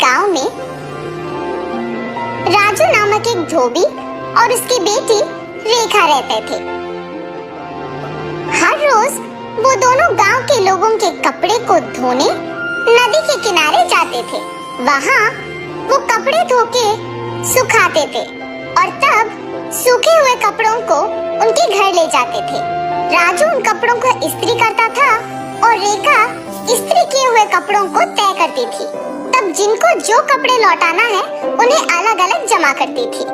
गांव में राजू नामक एक धोबी और उसकी बेटी रेखा रहते थे। हर रोज वो दोनों गांव के लोगों के कपड़े को धोने नदी के किनारे जाते थे। वहाँ वो कपड़े धो के सुखाते थे और तब सूखे हुए कपड़ों को उनके घर ले जाते थे। राजू उन कपड़ों को इस्त्री करता था और रेखा इस्त्री किए हुए कपड़ों को तय करती थी। तब जिनको जो कपड़े लौटाना है उन्हें अलग अलग जमा करती थी।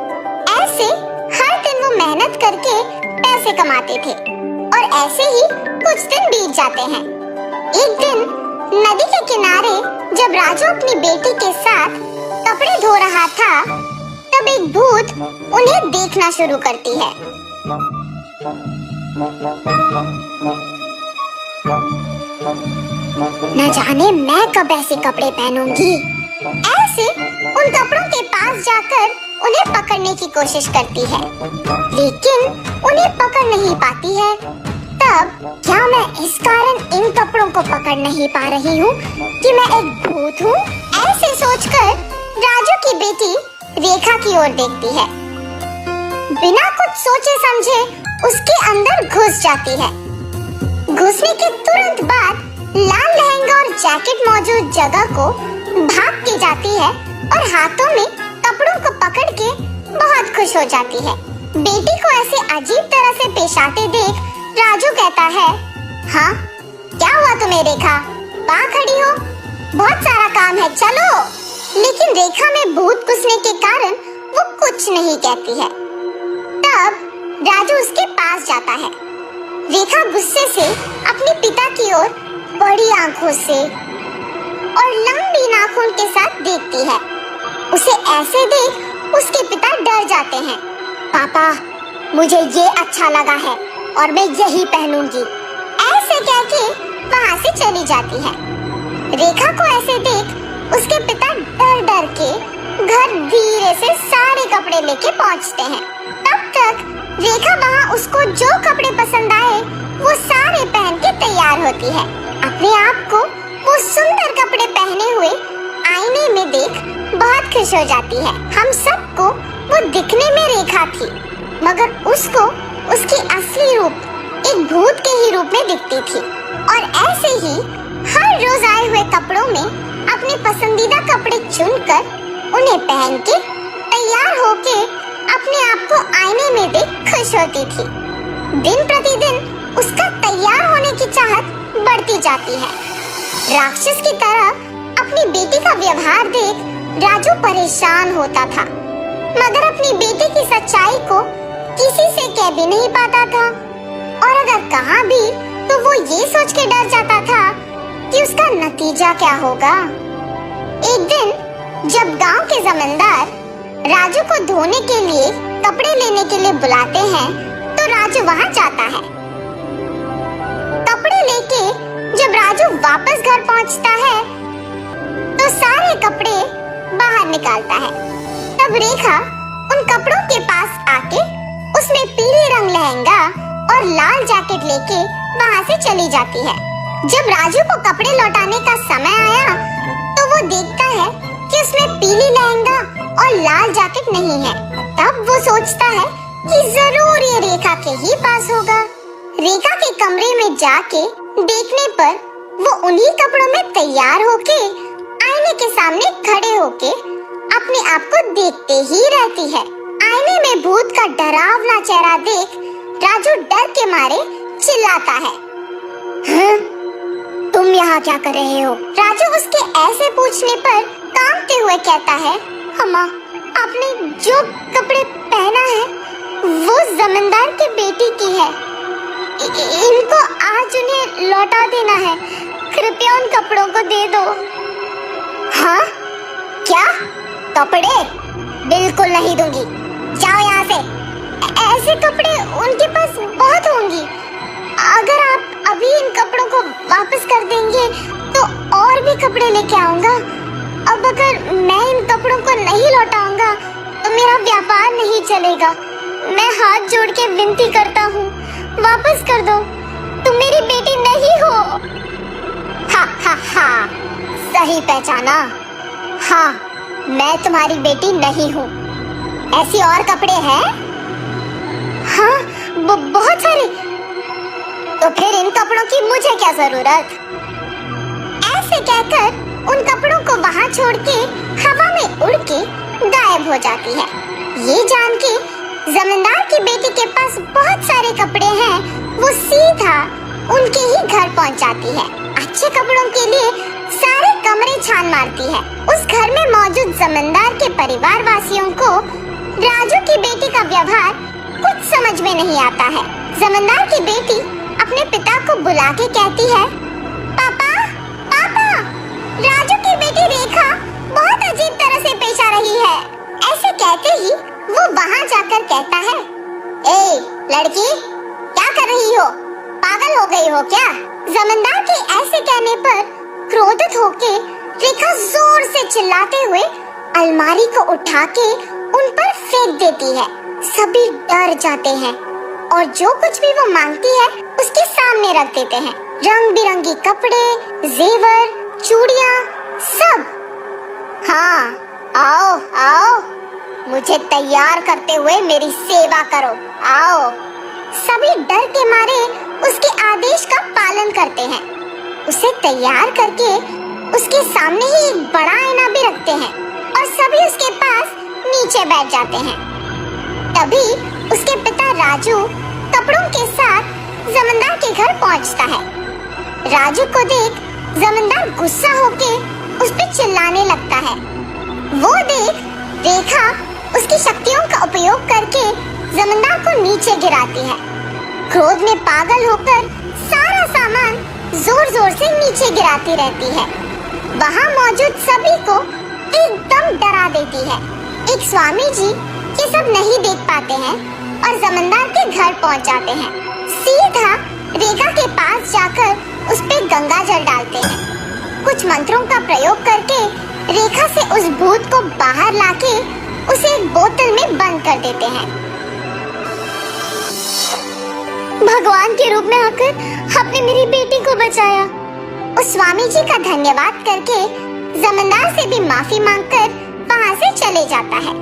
ऐसे हर दिन वो मेहनत करके पैसे कमाते थे और ऐसे ही कुछ दिन बीत जाते हैं। एक दिन नदी के किनारे जब राजू अपनी बेटी के साथ कपड़े धो रहा था तब एक भूत उन्हें देखना शुरू करती है। न जाने मैं कब ऐसे कपड़े पहनूंगी। ऐसे उन कपड़ों के पास जाकर उन्हें पकड़ने की कोशिश करती है, लेकिन उन्हें पकड़ नहीं पाती है। तब क्या मैं इस कारण इन कपड़ों को पकड़ नहीं पा रही हूँ कि मैं एक भूत हूँ? ऐसे सोचकर राजू की बेटी रेखा की ओर देखती है। बिना कुछ सोचे समझे उसके अंदर घुस जाती है। घुसने के तुरंत बाद लाल लहंगा और जैकेट मौजूद जगह को भाग के जाती है और हाथों में कपड़ों को पकड़ के बहुत खुश हो जाती है। बेटी को ऐसे अजीब तरह से पेश आते देख राजू कहता है, हाँ क्या हुआ तुम्हें रेखा? वहाँ खड़ी हो, बहुत सारा काम है, चलो। लेकिन रेखा में भूत घुसने के कारण वो कुछ नहीं कहती है। तब राजू उसके पास जाता है। रेखा गुस्से से अपने पिता की ओर बड़ी आंखों से और लंबी नाखून के साथ देखती है। उसे ऐसे देख उसके पिता डर जाते हैं। पापा, मुझे ये अच्छा लगा है और मैं यही पहनूंगी, ऐसे कहके वहाँ से चली जाती है। रेखा को ऐसे देख उसके पिता डर डर के घर धीरे से सारे कपड़े लेके पहुँचते हैं। तब तक रेखा वहाँ उसको जो कपड़े पसंद आए वो सारे पहन के तैयार होती है। अपने आप को वो सुंदर कपड़े पहने हुए आईने में देख बहुत खुश हो जाती है। हम सबको वो दिखने में रेखा थी, मगर उसको उसकी असली रूप एक भूत के ही रूप में दिखती थी। और ऐसे ही हर रोज आए हुए कपड़ों में अपने पसंदीदा कपड़े चुनकर उन्हें पहन के तैयार होके अपने आप को आईने में देख खुश होती थी। दिन प्रतिदिन उसका तैयार होने की चाहत बढ़ती जाती है। राक्षस की तरह अपनी बेटी का व्यवहार देख राजू परेशान होता था, मगर अपनी बेटी की सच्चाई को किसी से कह भी नहीं पाता था। और अगर कहा भी तो वो ये सोच के डर जाता था कि उसका नतीजा क्या होगा। एक दिन जब गांव के जमींदार राजू को धोने के लिए कपड़े लेने के लिए बुलाते हैं तो राजू वहाँ जाता है। कपड़े लेके जब राजू वापस घर पहुँचता है तो सारे कपड़े बाहर निकालता है। तब रेखा उन कपड़ों के पास आके उसमें पीले रंग लहंगा और लाल जैकेट लेके वहाँ से चली जाती है। जब राजू को कपड़े लौटाने का समय आया तो वो देखता है कि उसमें पीली लहंगा और लाल जैकेट नहीं है। तब वो सोचता है कि जरूर ये रेखा के ही पास होगा। रेखा के कमरे में जाके देखने पर वो उन्हीं कपड़ों में तैयार होके आईने के सामने खड़े होके अपने आप को देखते ही रहती है। आईने में भूत का डरावना चेहरा देख राजू डर के मारे चिल्लाता है, तुम यहाँ क्या कर रहे हो? राजू उसके ऐसे पूछने पर कांपते हुए कहता है, अम्मा, आपने जो कपड़े पहना है वो जमींदार की बेटी की है। इनको आज उन्हें लौटा देना है, कृपया उन कपड़ों को दे दो। हाँ? क्या? कपड़े? बिल्कुल नहीं दूंगी, जाओ यहाँ से। ऐसे कपड़े उनके पास बहुत होंगी। अगर आप अभी इन कपड़ों को वापस कर देंगे तो और भी कपड़े लेके आऊंगा। अब अगर मैं इन कपड़ों को नहीं लौटाऊंगा तो मेरा व्यापार नहीं चलेगा। मैं हाथ जोड़ के विनती करता हूँ, वापस कर दो, तुम मेरी बेटी नहीं हो। हा हा हा, सही पहचाना, हाँ, मैं तुम्हारी बेटी नहीं हूँ। ऐसी और कपड़े हैं? हाँ, बहुत सारे। तो फिर इन कपड़ों की मुझे क्या जरूरत? ऐसे कहकर उन कपड़ों को वहाँ छोड़ के हवा में उड़ के गायब हो जाती है। ये जान के जमींदार की बेटी के पास बहुत सारे कपड़े हैं, वो सीधा उनके ही घर पहुँच जाती है। अच्छे कपड़ों के लिए सारे कमरे छान मारती है। उस घर में मौजूद जमींदार के परिवार वासियों को राजू की बेटी का व्यवहार कुछ समझ में नहीं आता है। जमींदार की बेटी अपने पिता को बुला के कहती है, पापा, पापा, राजू की बेटी रेखा बहुत अजीब तरह से पेश आ रही है। ऐसे कहते ही वो वहाँ जाकर कहता है, ए लड़की, क्या कर रही हो? पागल हो गई हो क्या? जमींदार के ऐसे कहने पर क्रोधित होके रेखा जोर से चिल्लाते हुए अलमारी को उठा के उन पर फेंक देती है। सभी डर जाते हैं और जो कुछ भी वो मांगती है उसके सामने रख देते हैं। रंग बिरंगी कपड़े, जेवर, चूड़ियाँ, सब। हाँ, आओ आओ, मुझे तैयार करते हुए मेरी सेवा करो, आओ। सभी डर के मारे उसके आदेश का पालन करते हैं। उसे तैयार करके उसके सामने ही एक बड़ा आईना भी रखते हैं और सभी उसके पास नीचे बैठ जाते हैं। तभी उसके पिता राजू कपड़ों के साथ जमींदार के घर पहुंचता है। राजू को देख जमींदार गुस्सा होके उस पे चिल्लाने लगता है। वो देख रेखा उसकी शक्तियों का उपयोग करके जमींदार को नीचे गिराती है। क्रोध में पागल होकर सारा सामान जोर जोर से नीचे गिराती रहती है। वहाँ मौजूद सभी को एकदम डरा देती है। एक स्वामी जी ये सब नहीं देख पाते हैं और जमींदार के घर पहुँच जाते हैं। सीधा रेखा के पास जाकर उस पे गंगा जल डालते हैं। कुछ मंत्रों का प्रयोग करके रेखा से उस भूत को बाहर लाके उसे एक बोतल में बंद कर देते हैं। भगवान के रूप में आकर आपने मेरी बेटी को बचाया। उस स्वामी जी का धन्यवाद करके जमींदार से भी माफी मांगकर वहाँ से चले जाता है।